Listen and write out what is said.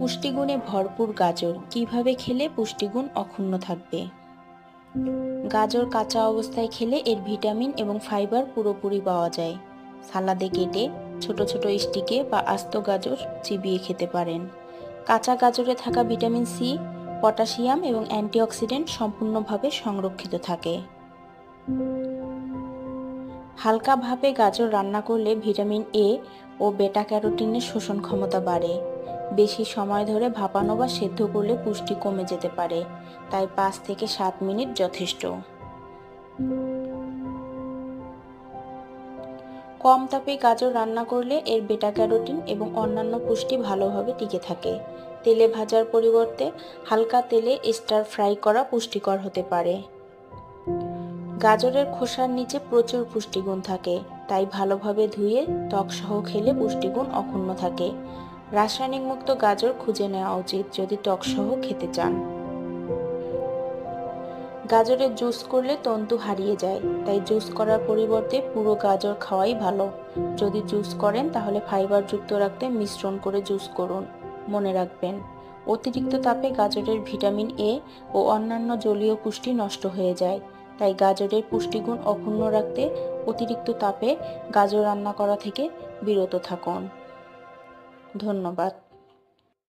পুষ্টিগুণে ভরপুর গাজর কিভাবে খেলে পুষ্টিগুণ অক্ষুণ্ণ থাকবে। গাজর কাঁচা অবস্থায় খেলে এর ভিটামিন এবং ফাইবার পুরোপুরি পাওয়া যায়। সালাদে কেটে ছোট ছোট স্টিকে বা আস্ত গাজর চিবিয়ে খেতে পারেন। কাঁচা গাজরে থাকা ভিটামিন সি, পটাশিয়াম এবং অ্যান্টিঅক্সিডেন্ট সম্পূর্ণভাবে সংরক্ষিত থাকে। হালকা ভাবে গাজর রান্না করলে ভিটামিন এ ও বেটা ক্যারোটিনের শোষণ ক্ষমতা বাড়ে। বেশি সময় ধরে ভাপানো বা সেদ্ধ করলে পুষ্টি কমে যেতে পারে, তাই 5 থেকে 7 মিনিট যথেষ্ট। কম তাপে গাজর রান্না করলে এর বেটা ক্যারোটিন এবং অন্যান্য পুষ্টি ভালোভাবে টিকে থাকে। তেলে ভাজার পরিবর্তে হালকা তেলে স্টার ফ্রাই করা পুষ্টিকর হতে পারে। গাজরের খোসার নিচে প্রচুর পুষ্টিগুণ থাকে, তাই ভালোভাবে ধুয়ে ত্বক সহ খেলে পুষ্টিগুণ অক্ষুণ্ণ থাকে। রাসায়নিক মুক্ত গাজর খুঁজে নেওয়া উচিত যদি ত্বক সহ খেতে চান। গাজরের জুস করলে তন্তু হারিয়ে যায়, তাই জুস করার পরিবর্তে পুরো গাজর খাওয়াই ভালো। যদি জুস করেন তাহলে ফাইবার যুক্ত রাখতে মিশ্রণ করে জুস করুন। মনে রাখবেন, অতিরিক্ত তাপে গাজরের ভিটামিন এ ও অন্যান্য জলীয় পুষ্টি নষ্ট হয়ে যায়, তাই গাজরের পুষ্টিগুণ অক্ষুণ্ণ রাখতে অতিরিক্ত তাপে গাজর রান্না করা থেকে বিরত থাকুন। ধন্যবাদ।